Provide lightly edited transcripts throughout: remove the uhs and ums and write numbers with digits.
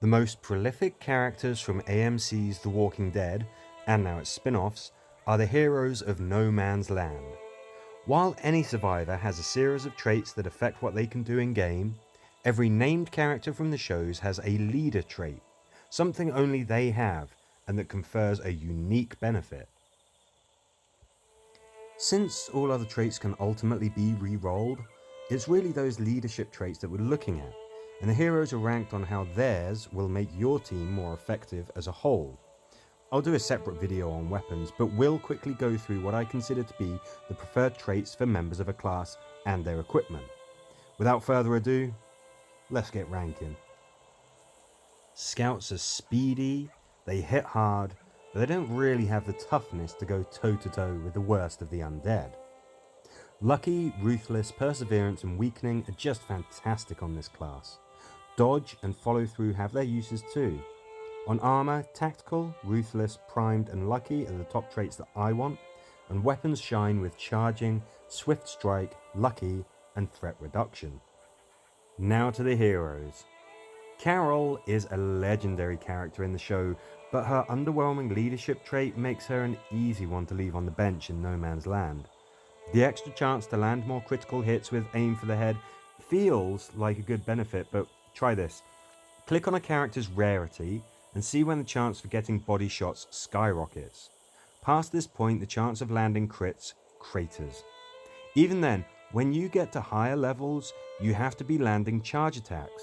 The most prolific characters from AMC's The Walking Dead, and now its spin-offs, are the heroes of No Man's Land. While any survivor has a series of traits that affect what they can do in-game, every named character from the shows has a leader trait, something only they have, and that confers a unique benefit. Since all other traits can ultimately be re-rolled, it's really those leadership traits that we're looking at, and the heroes are ranked on how theirs will make your team more effective as a whole. I'll do a separate video on weapons, but will quickly go through what I consider to be the preferred traits for members of a class and their equipment. Without further ado, let's get ranking. Scouts are speedy, they hit hard, but they don't really have the toughness to go toe-to-toe with the worst of the undead. Lucky, Ruthless, Perseverance and Weakening are just fantastic on this class. Dodge and Follow Through have their uses too. On armor, Tactical, Ruthless, Primed and Lucky are the top traits that I want, and weapons shine with Charging, Swift Strike, Lucky and Threat Reduction. Now to the heroes. Carol is a legendary character in the show, but her underwhelming leadership trait makes her an easy one to leave on the bench in No Man's Land. The extra chance to land more critical hits with aim for the head feels like a good benefit, but try this. Click on a character's rarity and see when the chance for getting body shots skyrockets. Past this point, the chance of landing crits craters. Even then, when you get to higher levels, you have to be landing charge attacks.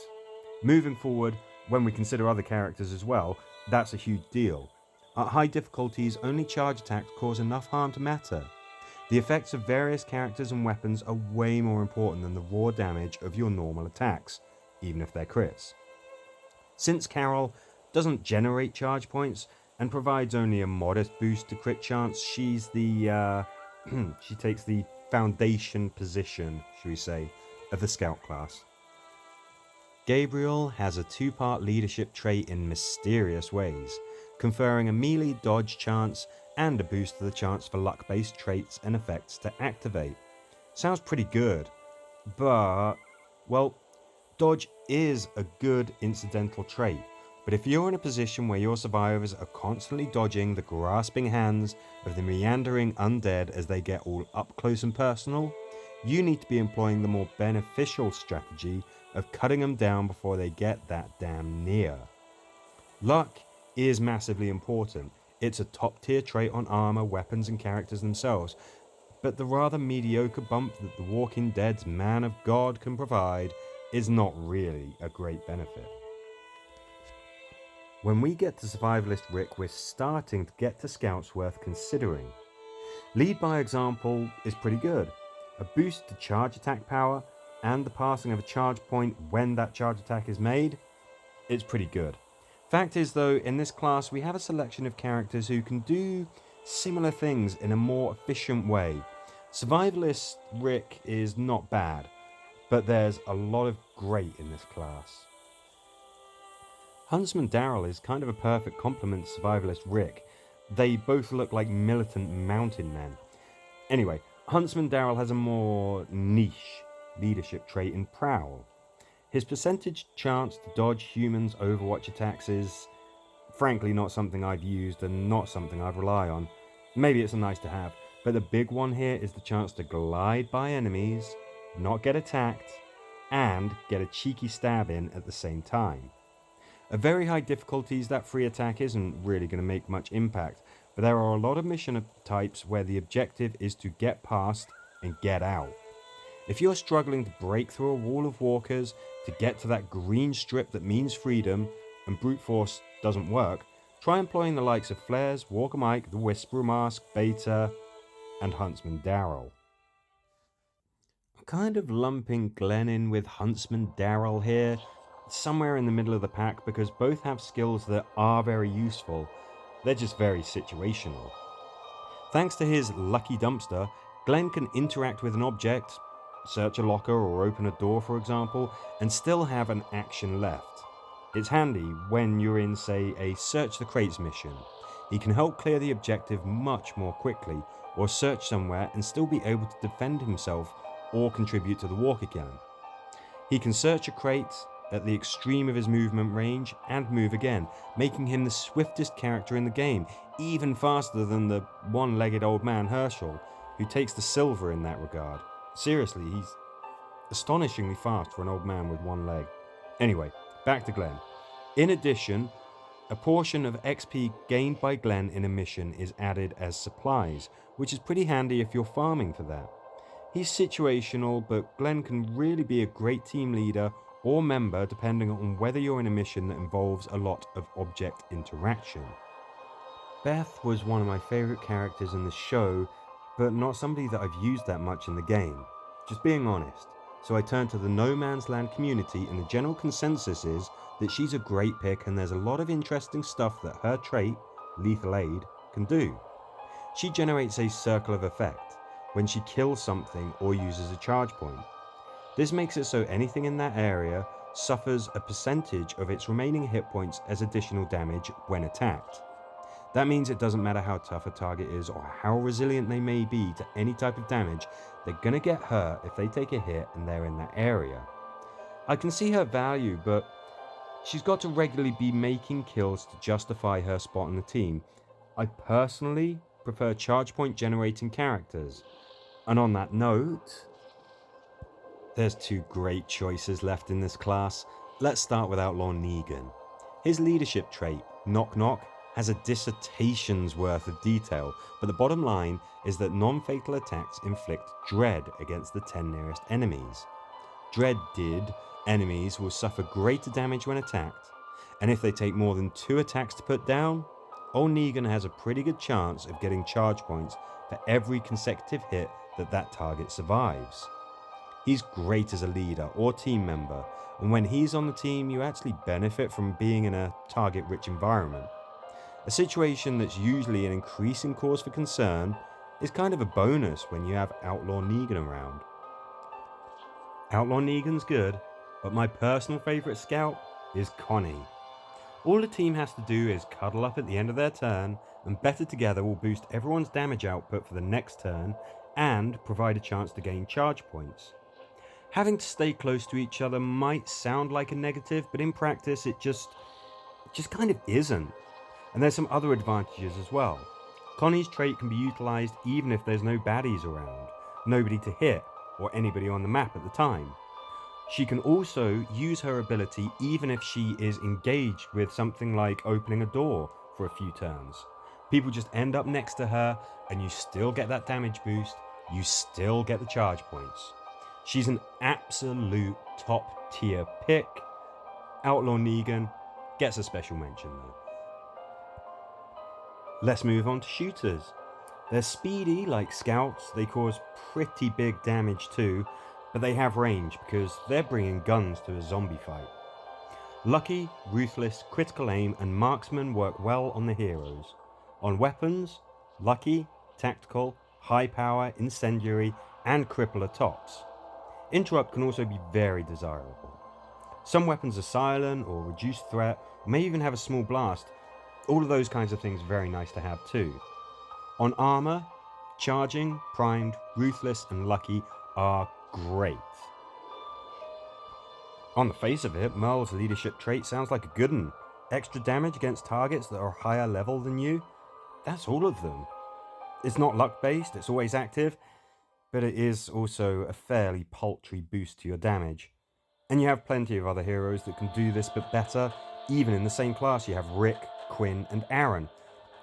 Moving forward, when we consider other characters as well, that's a huge deal. At high difficulties, only charge attacks cause enough harm to matter. The effects of various characters and weapons are way more important than the raw damage of your normal attacks, even if they're crits. Since Carol doesn't generate charge points and provides only a modest boost to crit chance, she takes the foundation position, should we say, of the scout class. Gabriel has a two-part leadership trait in mysterious ways, conferring a melee dodge chance and a boost to the chance for luck-based traits and effects to activate. Sounds pretty good, but, well, dodge is a good incidental trait, but if you're in a position where your survivors are constantly dodging the grasping hands of the meandering undead as they get all up close and personal, you need to be employing the more beneficial strategy of cutting them down before they get that damn near. Luck is massively important. It's a top tier trait on armor, weapons and characters themselves, but the rather mediocre bump that the Walking Dead's Man of God can provide is not really a great benefit. When we get to Survivalist Rick, we're starting to get to scouts worth considering. Lead by example is pretty good. A boost to charge attack power and the passing of a charge point when that charge attack is made, it's pretty good. Fact is though, in this class we have a selection of characters who can do similar things in a more efficient way. Survivalist Rick is not bad, but there's a lot of great in this class. Huntsman Daryl is kind of a perfect complement to Survivalist Rick. They both look like militant mountain men. Anyway, Huntsman Daryl has a more niche leadership trait in Prowl. His percentage chance to dodge humans' Overwatch attacks is frankly not something I've used and not something I'd rely on. Maybe it's a nice to have, but the big one here is the chance to glide by enemies, not get attacked, and get a cheeky stab in at the same time. At very high difficulties, that free attack isn't really going to make much impact, but there are a lot of mission types where the objective is to get past and get out. If you're struggling to break through a wall of walkers to get to that green strip that means freedom, and brute force doesn't work, try employing the likes of Flares, Walker Mike, the Whisperer Mask, Beta, and Huntsman Daryl. I'm kind of lumping Glenn in with Huntsman Daryl here, somewhere in the middle of the pack, because both have skills that are very useful. They're just very situational. Thanks to his lucky dumpster, Glenn can interact with an object, search a locker or open a door for example, and still have an action left. It's handy when you're in, say, a search the crates mission. He can help clear the objective much more quickly, or search somewhere and still be able to defend himself or contribute to the walker gang. He can search a crate, at the extreme of his movement range and move again, making him the swiftest character in the game, even faster than the one-legged old man Herschel, who takes the silver in that regard. Seriously, he's astonishingly fast for an old man with one leg. Anyway, back to Glenn. In addition, a portion of XP gained by Glenn in a mission is added as supplies, which is pretty handy if you're farming for that. He's situational, but Glenn can really be a great team leader or member depending on whether you're in a mission that involves a lot of object interaction. Beth was one of my favourite characters in the show, but not somebody that I've used that much in the game. Just being honest. So I turned to the No Man's Land community, and the general consensus is that she's a great pick and there's a lot of interesting stuff that her trait, Lethal Aid, can do. She generates a circle of effect when she kills something or uses a charge point. This makes it so anything in that area suffers a percentage of its remaining hit points as additional damage when attacked. That means it doesn't matter how tough a target is or how resilient they may be to any type of damage, they're gonna get hurt if they take a hit and they're in that area. I can see her value, but she's got to regularly be making kills to justify her spot in the team. I personally prefer charge point generating characters. And on that note, there's two great choices left in this class. Let's start with Outlaw Negan. His leadership trait, Knock Knock, has a dissertation's worth of detail, but the bottom line is that non-fatal attacks inflict dread against the 10 nearest enemies. Dreaded enemies will suffer greater damage when attacked, and if they take more than 2 attacks to put down, old Negan has a pretty good chance of getting charge points for every consecutive hit that target survives. He's great as a leader or team member, and when he's on the team you actually benefit from being in a target-rich environment. A situation that's usually an increasing cause for concern is kind of a bonus when you have Outlaw Negan around. Outlaw Negan's good, but my personal favourite scout is Connie. All the team has to do is cuddle up at the end of their turn, and better together will boost everyone's damage output for the next turn and provide a chance to gain charge points. Having to stay close to each other might sound like a negative, but in practice it just kind of isn't. And there's some other advantages as well. Connie's trait can be utilised even if there's no baddies around, nobody to hit, or anybody on the map at the time. She can also use her ability even if she is engaged with something like opening a door for a few turns. People just end up next to her and you still get that damage boost, you still get the charge points. She's an absolute top tier pick. Outlaw Negan gets a special mention though. Let's move on to shooters. They're speedy like scouts, they cause pretty big damage too, but they have range because they're bringing guns to a zombie fight. Lucky, ruthless, critical aim and marksman work well on the heroes. On weapons, lucky, tactical, high power, incendiary and cripple are tops. Interrupt can also be very desirable. Some weapons are silent or reduced threat, or may even have a small blast. All of those kinds of things are very nice to have too. On armor, charging, primed, ruthless and lucky are great. On the face of it, Merle's leadership trait sounds like a good one. Extra damage against targets that are higher level than you. That's all of them. It's not luck based, it's always active, but it is also a fairly paltry boost to your damage. And you have plenty of other heroes that can do this but better. Even in the same class you have Rick, Quinn and Aaron.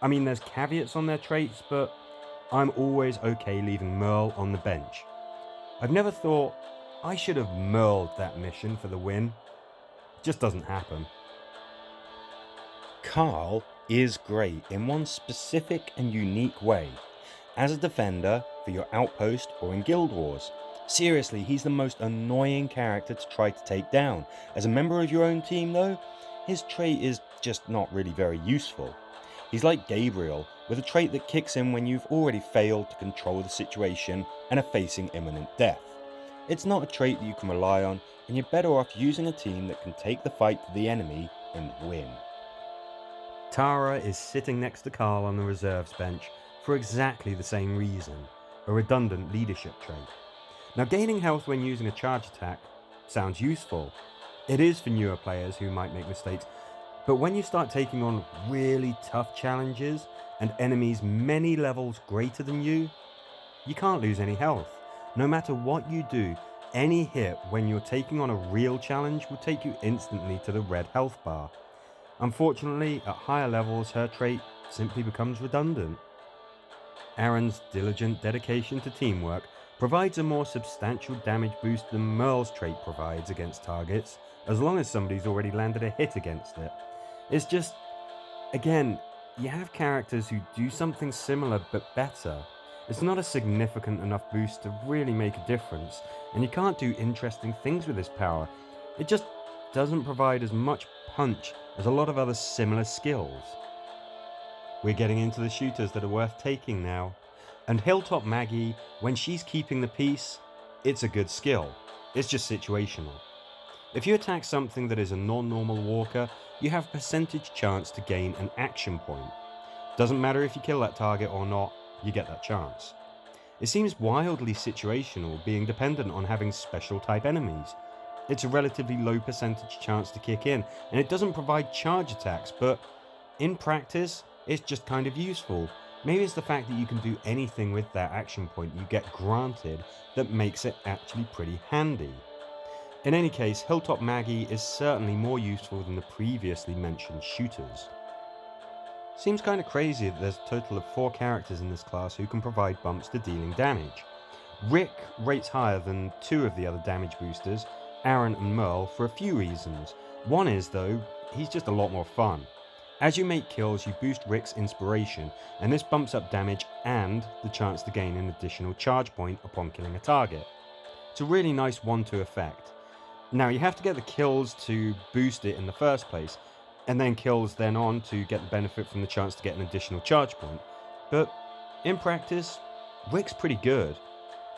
I mean, there's caveats on their traits, but I'm always okay leaving Merle on the bench. I've never thought I should have Merled that mission for the win. It just doesn't happen. Carl is great in one specific and unique way. As a defender for your outpost or in Guild Wars. Seriously, he's the most annoying character to try to take down. As a member of your own team though, his trait is just not really very useful. He's like Gabriel, with a trait that kicks in when you've already failed to control the situation and are facing imminent death. It's not a trait that you can rely on, and you're better off using a team that can take the fight to the enemy and win. Tara is sitting next to Carl on the reserves bench for exactly the same reason, a redundant leadership trait. Now, gaining health when using a charge attack sounds useful, It is for newer players who might make mistakes, but when you start taking on really tough challenges and enemies many levels greater than you can't lose any health. No matter what you do, any hit when you're taking on a real challenge will take you instantly to the red health bar. Unfortunately, at higher levels, her trait simply becomes redundant. Aaron's diligent dedication to teamwork provides a more substantial damage boost than Merle's trait provides against targets, as long as somebody's already landed a hit against it. It's just, again, you have characters who do something similar but better. It's not a significant enough boost to really make a difference, and you can't do interesting things with this power. It just doesn't provide as much punch as a lot of other similar skills. We're getting into the shooters that are worth taking now. And Hilltop Maggie, when she's keeping the peace, it's a good skill. It's just situational. If you attack something that is a non-normal walker, you have a percentage chance to gain an action point. Doesn't matter if you kill that target or not, you get that chance. It seems wildly situational, being dependent on having special type enemies. It's a relatively low percentage chance to kick in, and it doesn't provide charge attacks, but in practice, it's just kind of useful. Maybe it's the fact that you can do anything with that action point you get granted that makes it actually pretty handy. In any case, Hilltop Maggie is certainly more useful than the previously mentioned shooters. Seems kinda crazy that there's a total of 4 characters in this class who can provide bumps to dealing damage. Rick rates higher than 2 of the other damage boosters, Aaron and Merle, for a few reasons. One is, though, he's just a lot more fun. As you make kills, you boost Rick's inspiration, and this bumps up damage and the chance to gain an additional charge point upon killing a target. It's a really nice 1-2 effect. Now, you have to get the kills to boost it in the first place, and then kills then on to get the benefit from the chance to get an additional charge point. But in practice, Rick's pretty good.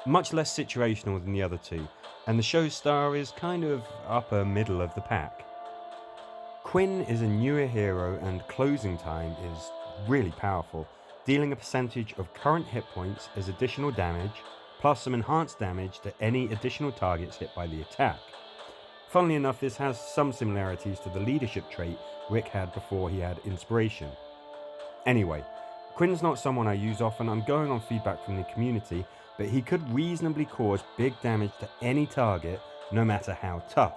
Much less situational than the other 2, and the show's star is kind of upper middle of the pack. Quinn is a newer hero, and closing time is really powerful, dealing a percentage of current hit points as additional damage, plus some enhanced damage to any additional targets hit by the attack. Funnily enough, this has some similarities to the leadership trait Rick had before he had inspiration. Anyway, Quinn's not someone I use often. I'm going on feedback from the community, but he could reasonably cause big damage to any target, no matter how tough.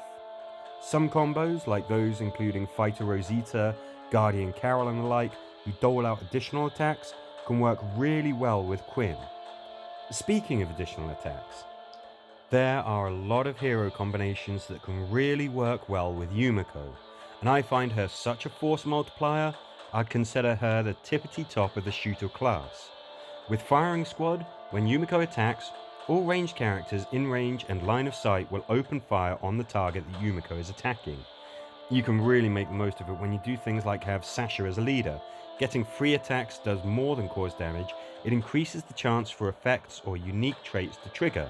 Some combos, like those including Fighter Rosita, Guardian Carol and the like, who dole out additional attacks, can work really well with Quinn. Speaking of additional attacks, there are a lot of hero combinations that can really work well with Yumiko, and I find her such a force multiplier, I'd consider her the tippity top of the shooter class. With Firing Squad, when Yumiko attacks, all ranged characters in range and line of sight will open fire on the target that Yumiko is attacking. You can really make the most of it when you do things like have Sasha as a leader. Getting free attacks does more than cause damage, it increases the chance for effects or unique traits to trigger.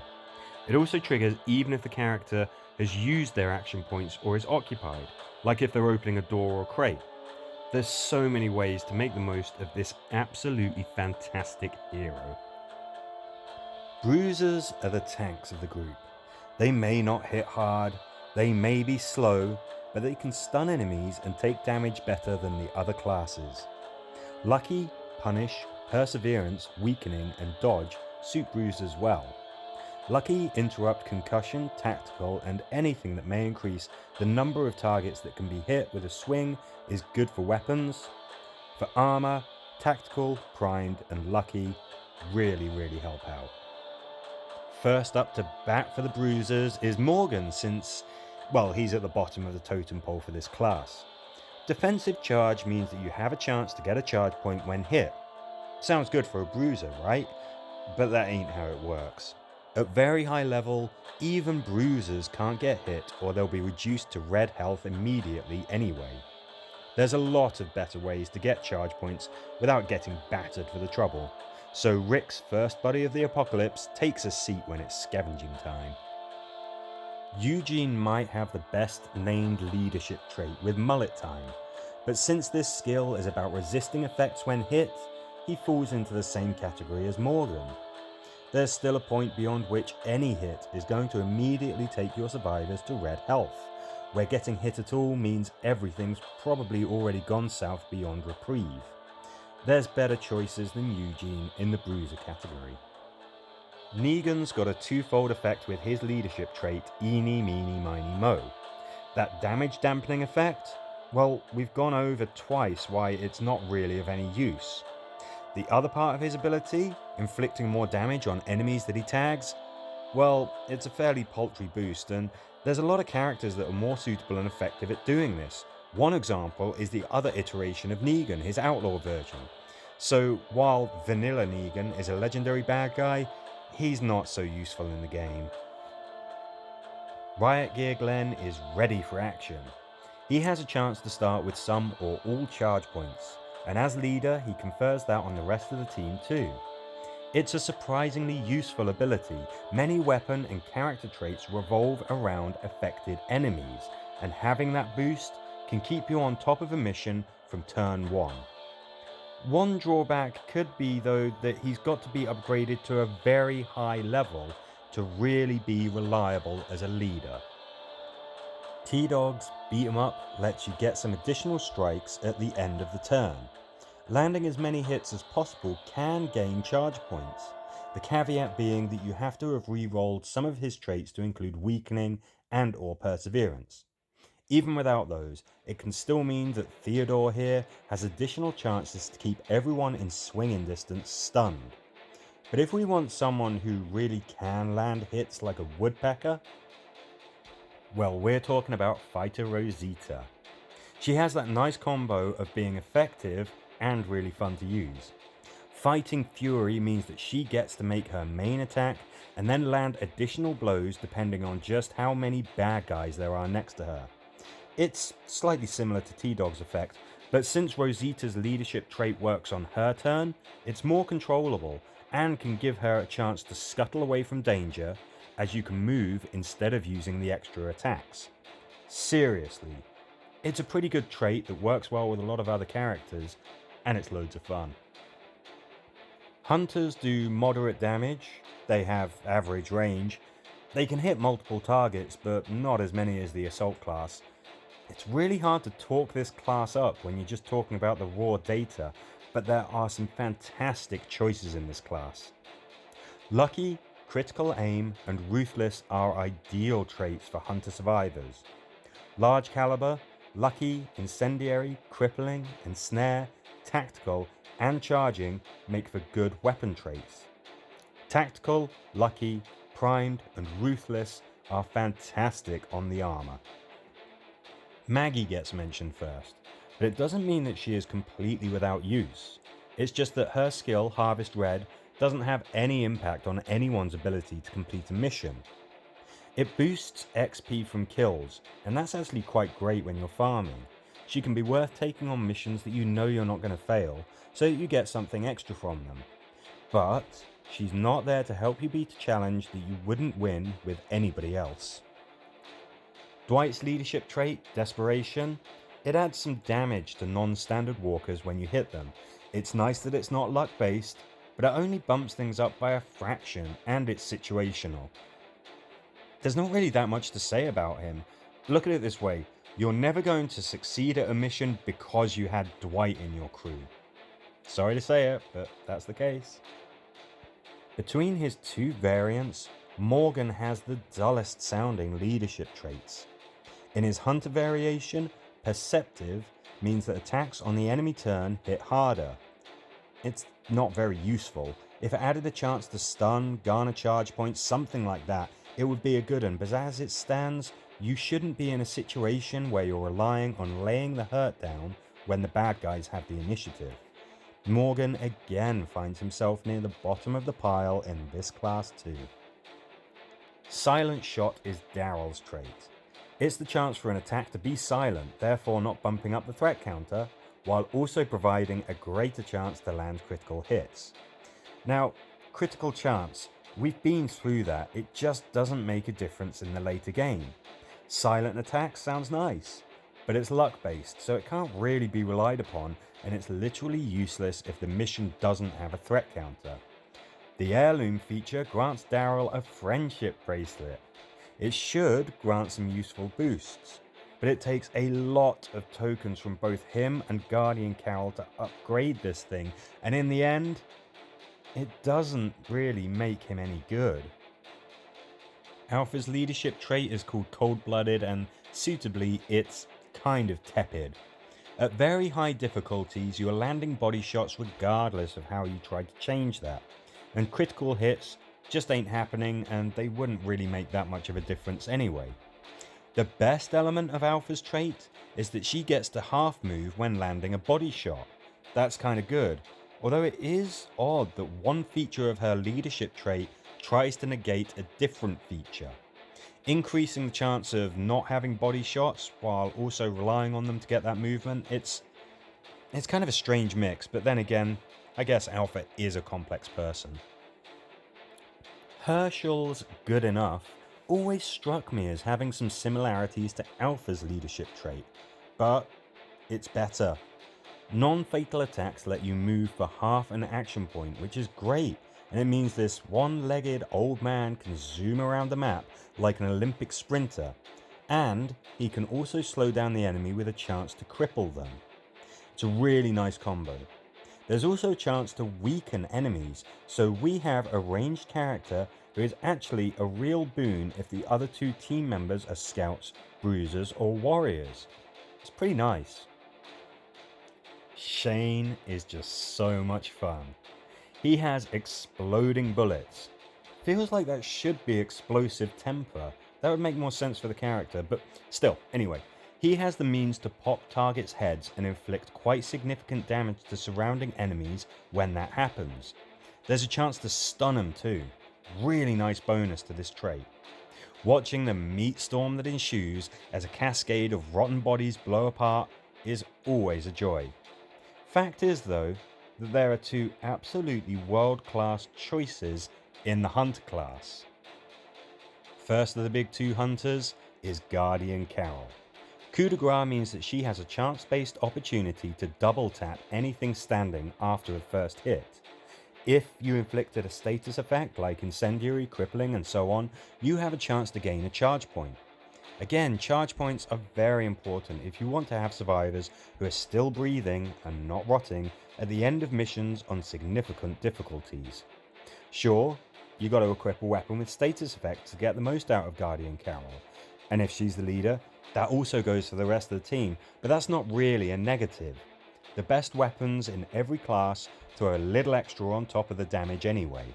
It also triggers even if the character has used their action points or is occupied, like if they're opening a door or crate. There's so many ways to make the most of this absolutely fantastic hero. Bruisers are the tanks of the group. They may not hit hard, they may be slow, but they can stun enemies and take damage better than the other classes. Lucky, Punish, Perseverance, Weakening, and Dodge suit bruisers well. Lucky, Interrupt, Concussion, Tactical, and anything that may increase the number of targets that can be hit with a swing is good for weapons. For armor, Tactical, Primed, and Lucky really help out. First up to bat for the bruisers is Morgan, since, well, he's at the bottom of the totem pole for this class. Defensive charge means that you have a chance to get a charge point when hit. Sounds good for a bruiser, right? But that ain't how it works. At very high level, even bruisers can't get hit or they'll be reduced to red health immediately anyway. There's a lot of better ways to get charge points without getting battered for the trouble. So Rick's first buddy of the apocalypse takes a seat when it's scavenging time. Eugene might have the best named leadership trait with Mullet Time, but since this skill is about resisting effects when hit, he falls into the same category as Morgan. There's still a point beyond which any hit is going to immediately take your survivors to red health, where getting hit at all means everything's probably already gone south beyond reprieve. There's better choices than Eugene in the bruiser category. Negan's got a twofold effect with his leadership trait, Eeny, Meeny, Miny, Mo. That damage dampening effect? Well, we've gone over twice why it's not really of any use. The other part of his ability, inflicting more damage on enemies that he tags, well, it's a fairly paltry boost, and there's a lot of characters that are more suitable and effective at doing this. One example is the other iteration of Negan, his outlaw version. So while vanilla Negan is a legendary bad guy, he's not so useful in the game. Riot Gear Glenn is ready for action. He has a chance to start with some or all charge points, and as leader he confers that on the rest of the team too. It's a surprisingly useful ability. Many weapon and character traits revolve around affected enemies, and having that boost can keep you on top of a mission from turn 1. One drawback could be though that he's got to be upgraded to a very high level to really be reliable as a leader. T-Dog's Beat 'em Up lets you get some additional strikes at the end of the turn. Landing as many hits as possible can gain charge points, the caveat being that you have to have re-rolled some of his traits to include weakening and or perseverance. Even without those, it can still mean that Theodore here has additional chances to keep everyone in swinging distance stunned. But if we want someone who really can land hits like a woodpecker, well, we're talking about Fighter Rosita. She has that nice combo of being effective and really fun to use. Fighting Fury means that she gets to make her main attack and then land additional blows depending on just how many bad guys there are next to her. It's slightly similar to T-Dog's effect, but since Rosita's leadership trait works on her turn, it's more controllable and can give her a chance to scuttle away from danger, as you can move instead of using the extra attacks. Seriously, it's a pretty good trait that works well with a lot of other characters, and it's loads of fun. Hunters do moderate damage, they have average range, they can hit multiple targets but not as many as the assault class. It's really hard to talk this class up when you're just talking about the raw data, but there are some fantastic choices in this class. Lucky, Critical Aim, and Ruthless are ideal traits for Hunter survivors. Large Caliber, Lucky, Incendiary, Crippling, Ensnare, Tactical, and Charging make for good weapon traits. Tactical, Lucky, Primed, and Ruthless are fantastic on the armor. Maggie gets mentioned first, but it doesn't mean that she is completely without use. It's just that her skill, Harvest Red, doesn't have any impact on anyone's ability to complete a mission. It boosts XP from kills, and that's actually quite great when you're farming. She can be worth taking on missions that you know you're not going to fail, so that you get something extra from them. But she's not there to help you beat a challenge that you wouldn't win with anybody else. Dwight's leadership trait, Desperation, it adds some damage to non-standard walkers when you hit them. It's nice that it's not luck-based, but it only bumps things up by a fraction, and it's situational. There's not really that much to say about him. Look at it this way, you're never going to succeed at a mission because you had Dwight in your crew. Sorry to say it, but that's the case. Between his two variants, Morgan has the dullest sounding leadership traits. In his Hunter variation, Perceptive means that attacks on the enemy turn hit harder. It's not very useful. If it added a chance to stun, garner charge points, something like that, it would be a good one, but as it stands, you shouldn't be in a situation where you're relying on laying the hurt down when the bad guys have the initiative. Morgan again finds himself near the bottom of the pile in this class too. Silent Shot is Daryl's trait. It's the chance for an attack to be silent, therefore not bumping up the threat counter, while also providing a greater chance to land critical hits. Now, critical chance, we've been through that, it just doesn't make a difference in the later game. Silent attack sounds nice, but it's luck based, so it can't really be relied upon, and it's literally useless if the mission doesn't have a threat counter. The heirloom feature grants Daryl a friendship bracelet. It should grant some useful boosts, but it takes a lot of tokens from both him and Guardian Carol to upgrade this thing, and in the end, it doesn't really make him any good. Alpha's leadership trait is called cold-blooded, and suitably, it's kind of tepid. At very high difficulties, you are landing body shots regardless of how you try to change that, and critical hits just ain't happening, and they wouldn't really make that much of a difference anyway. The best element of Alpha's trait is that she gets to half move when landing a body shot. That's kinda good, although it is odd that one feature of her leadership trait tries to negate a different feature, increasing the chance of not having body shots while also relying on them to get that movement. It's kind of a strange mix, but then again, I guess Alpha is a complex person. Herschel's good enough always struck me as having some similarities to Alpha's leadership trait, but it's better. Non-fatal attacks let you move for half an action point, which is great, and it means this one-legged old man can zoom around the map like an Olympic sprinter, and he can also slow down the enemy with a chance to cripple them. It's a really nice combo. There's also a chance to weaken enemies, so we have a ranged character who is actually a real boon if the other two team members are scouts, bruisers, or warriors. It's pretty nice. Shane is just so much fun. He has exploding bullets. Feels like that should be explosive temper. That would make more sense for the character, but still, anyway. He has the means to pop targets' heads and inflict quite significant damage to surrounding enemies when that happens. There's a chance to stun them too. Really nice bonus to this trait. Watching the meat storm that ensues as a cascade of rotten bodies blow apart is always a joy. Fact is, though, that there are two absolutely world-class choices in the Hunter class. First of the big two hunters is Guardian Carol. Coup de grace means that she has a chance-based opportunity to double-tap anything standing after the first hit. If you inflicted a status effect like incendiary, crippling, and so on, you have a chance to gain a charge point. Again, charge points are very important if you want to have survivors who are still breathing and not rotting at the end of missions on significant difficulties. Sure, you got to equip a weapon with status effects to get the most out of Guardian Carol, and if she's the leader, that also goes for the rest of the team, but that's not really a negative. The best weapons in every class throw a little extra on top of the damage anyway.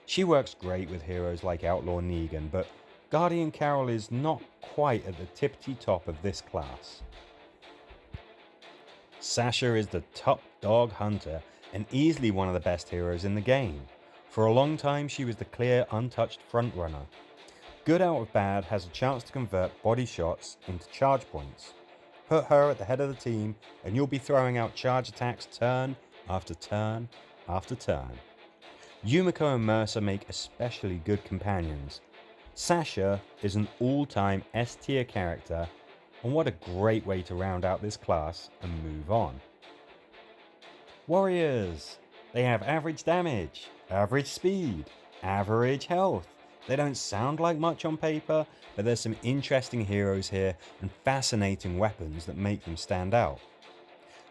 She works great with heroes like Outlaw Negan, but Guardian Carol is not quite at the tippity top of this class. Sasha is the top dog hunter and easily one of the best heroes in the game. For a long time she was the clear untouched frontrunner. Good out of bad has a chance to convert body shots into charge points. Put her at the head of the team and you'll be throwing out charge attacks turn after turn after turn. Yumiko and Mercer make especially good companions. Sasha is an all-time S-tier character, and what a great way to round out this class and move on. Warriors! They have average damage, average speed, average health. They don't sound like much on paper, but there's some interesting heroes here and fascinating weapons that make them stand out.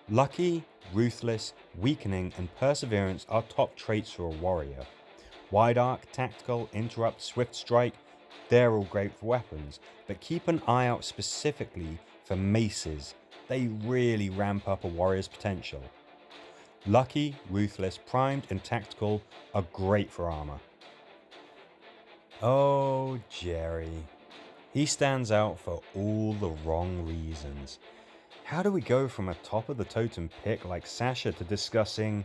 Lucky, ruthless, weakening, and perseverance are top traits for a warrior. Wide arc, tactical, interrupt, swift strike, they're all great for weapons, but keep an eye out specifically for maces. They really ramp up a warrior's potential. Lucky, ruthless, primed, and tactical are great for armor. Oh, Jerry. He stands out for all the wrong reasons. How do we go from a top of the totem pick like Sasha to discussing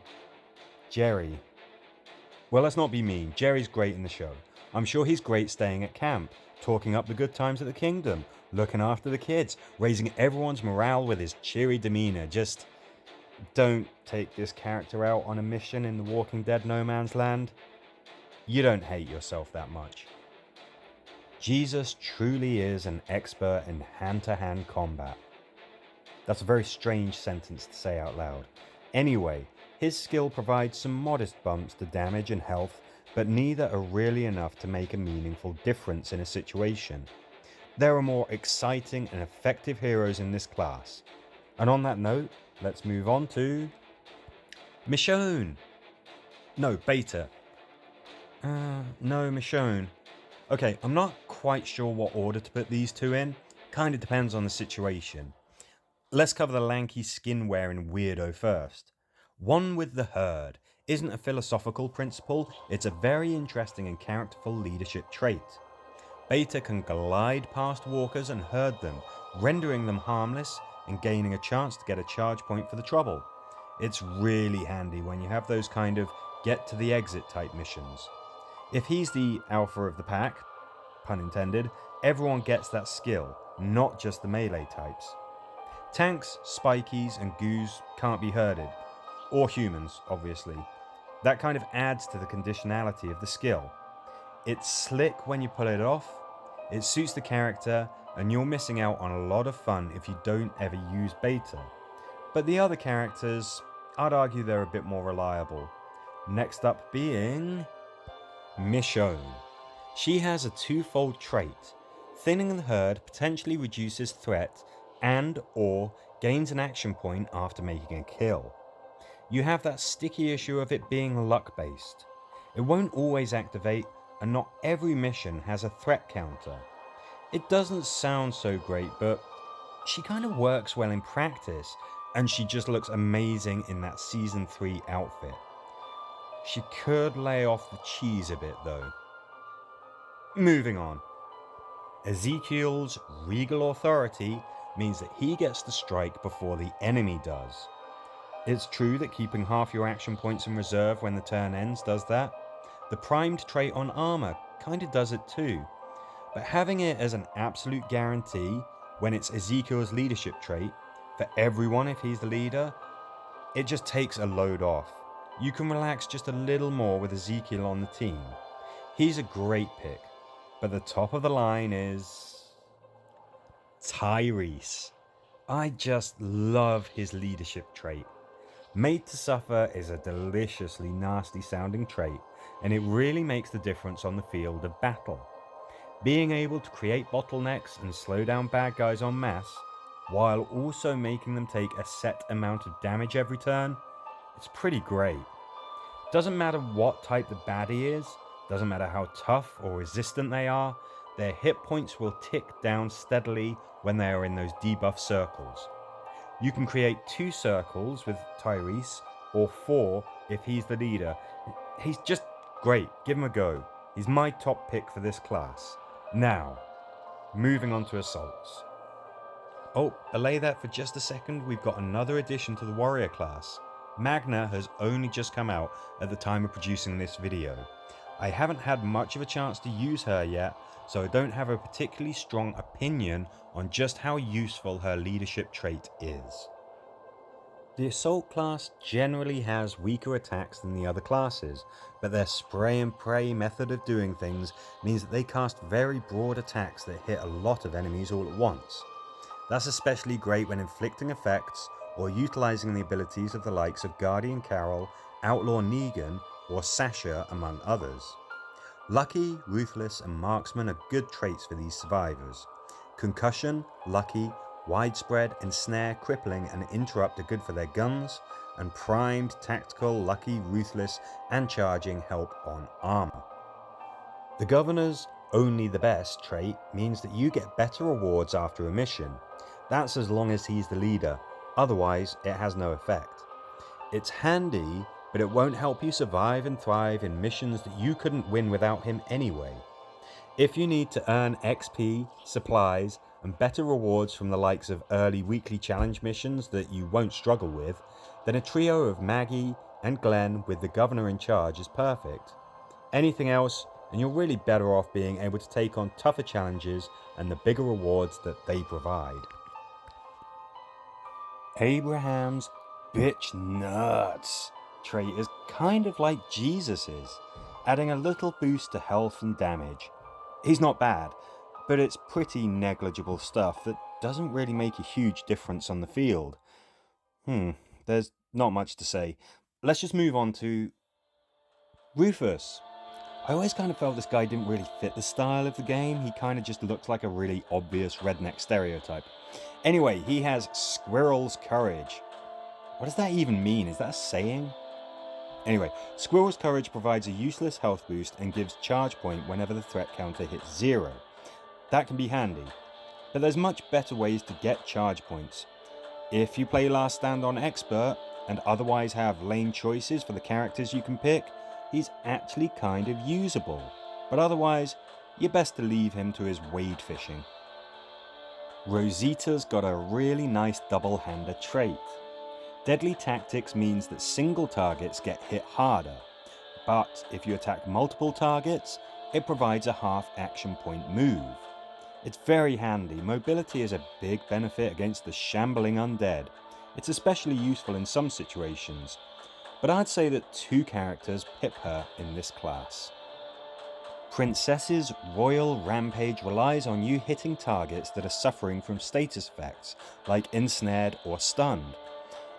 Jerry? Well, let's not be mean. Jerry's great in the show. I'm sure he's great staying at camp, talking up the good times at the kingdom, looking after the kids, raising everyone's morale with his cheery demeanor. Just don't take this character out on a mission in the Walking Dead No Man's Land. You don't hate yourself that much. Jesus truly is an expert in hand-to-hand combat. That's a very strange sentence to say out loud. Anyway, his skill provides some modest bumps to damage and health, but neither are really enough to make a meaningful difference in a situation. There are more exciting and effective heroes in this class. And on that note, let's move on to Michonne. No, Beta. No, Michonne. Okay, I'm not quite sure what order to put these two in. Kinda depends on the situation. Let's cover the lanky skin-wearing weirdo first. One with the herd isn't a philosophical principle, it's a very interesting and characterful leadership trait. Beta can glide past walkers and herd them, rendering them harmless and gaining a chance to get a charge point for the trouble. It's really handy when you have those kind of get to the exit type missions. If he's the alpha of the pack, pun intended, everyone gets that skill, not just the melee types. Tanks, spikies, and goos can't be herded, or humans, obviously. That kind of adds to the conditionality of the skill. It's slick when you pull it off, it suits the character, and you're missing out on a lot of fun if you don't ever use Beta. But the other characters, I'd argue they're a bit more reliable. Next up being Michonne. She has a twofold trait. Thinning the herd potentially reduces threat and or gains an action point after making a kill. You have that sticky issue of it being luck based. It won't always activate, and not every mission has a threat counter. It doesn't sound so great, but she kind of works well in practice, and she just looks amazing in that Season 3 outfit. She could lay off the cheese a bit though. Moving on. Ezekiel's regal authority means that he gets to strike before the enemy does. It's true that keeping half your action points in reserve when the turn ends does that. The primed trait on armor kinda does it too. But having it as an absolute guarantee when it's Ezekiel's leadership trait, for everyone if he's the leader, it just takes a load off. You can relax just a little more with Ezekiel on the team. He's a great pick, but the top of the line is Tyrese. I just love his leadership trait. Made to Suffer is a deliciously nasty sounding trait, and it really makes the difference on the field of battle. Being able to create bottlenecks and slow down bad guys en masse, while also making them take a set amount of damage every turn, it's pretty great. Doesn't matter what type the baddie is, doesn't matter how tough or resistant they are, their hit points will tick down steadily when they are in those debuff circles. You can create 2 circles with Tyrese, or 4 if he's the leader. He's just great, give him a go. He's my top pick for this class. Now, moving on to assaults. Oh, allay that for just a second, we've got another addition to the warrior class. Magna has only just come out at the time of producing this video. I haven't had much of a chance to use her yet, so I don't have a particularly strong opinion on just how useful her leadership trait is. The assault class generally has weaker attacks than the other classes, but their spray and pray method of doing things means that they cast very broad attacks that hit a lot of enemies all at once. That's especially great when inflicting effects or utilizing the abilities of the likes of Guardian Carol, Outlaw Negan, or Sasha, among others. Lucky, Ruthless, and Marksman are good traits for these survivors. Concussion, Lucky, Widespread, Ensnare, Crippling, and Interrupt are good for their guns, and Primed, Tactical, Lucky, Ruthless, and Charging help on armor. The Governor's Only the Best trait means that you get better rewards after a mission. That's as long as he's the leader, otherwise it has no effect. It's handy, but it won't help you survive and thrive in missions that you couldn't win without him anyway. If you need to earn XP, supplies, and better rewards from the likes of early weekly challenge missions that you won't struggle with, then a trio of Maggie and Glenn with the Governor in charge is perfect. Anything else, and you're really better off being able to take on tougher challenges and the bigger rewards that they provide. Abraham's bitch nuts trait is kind of like Jesus's, adding a little boost to health and damage. He's not bad, but it's pretty negligible stuff that doesn't really make a huge difference on the field. There's not much to say. Let's just move on to Rufus. I always kind of felt this guy didn't really fit the style of the game. He kind of just looks like a really obvious redneck stereotype. Anyway, he has Squirrel's Courage. What does that even mean? Is that a saying? Anyway, Squirrel's Courage provides a useless health boost and gives charge point whenever the threat counter hits 0. That can be handy, but there's much better ways to get charge points. If you play Last Stand on Expert and otherwise have lame choices for the characters you can pick, he's actually kind of usable, but otherwise, you're best to leave him to his wade fishing. Rosita's got a really nice double-hander trait. Deadly Tactics means that single targets get hit harder, but if you attack multiple targets, it provides a half action point move. It's very handy. Mobility is a big benefit against the shambling undead. It's especially useful in some situations, but I'd say that 2 characters pip her in this class. Princess's Royal Rampage relies on you hitting targets that are suffering from status effects, like ensnared or stunned.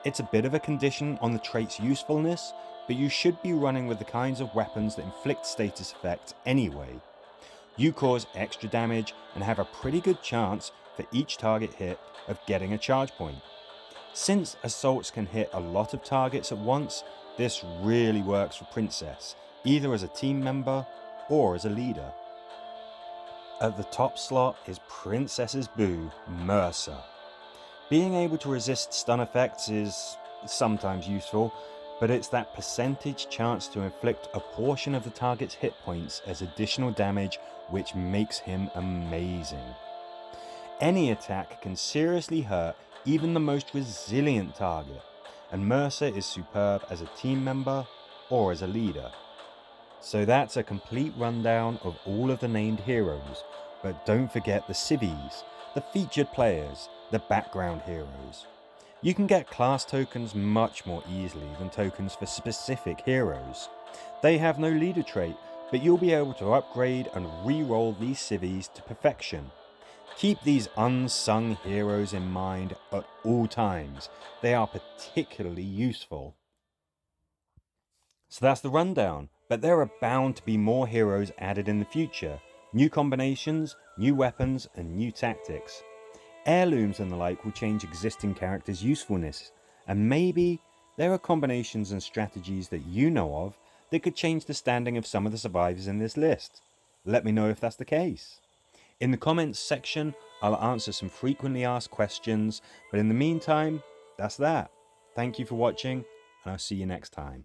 It's a bit of a condition on the trait's usefulness, but you should be running with the kinds of weapons that inflict status effects anyway. You cause extra damage and have a pretty good chance for each target hit of getting a charge point. Since assaults can hit a lot of targets at once, this really works for Princess, either as a team member or as a leader. At the top slot is Princess's Boo, Mercer. Being able to resist stun effects is sometimes useful, but it's that percentage chance to inflict a portion of the target's hit points as additional damage which makes him amazing. Any attack can seriously hurt even the most resilient target, and Mercer is superb as a team member or as a leader. So that's a complete rundown of all of the named heroes, but don't forget the civvies, the featured players, the background heroes. You can get class tokens much more easily than tokens for specific heroes. They have no leader trait, but you'll be able to upgrade and re-roll these civvies to perfection. Keep these unsung heroes in mind at all times. They are particularly useful. So that's the rundown, but there are bound to be more heroes added in the future. New combinations, new weapons, and new tactics. Heirlooms and the like will change existing characters' usefulness, and maybe there are combinations and strategies that you know of that could change the standing of some of the survivors in this list. Let me know if that's the case. In the comments section, I'll answer some frequently asked questions, but in the meantime, that's that. Thank you for watching, and I'll see you next time.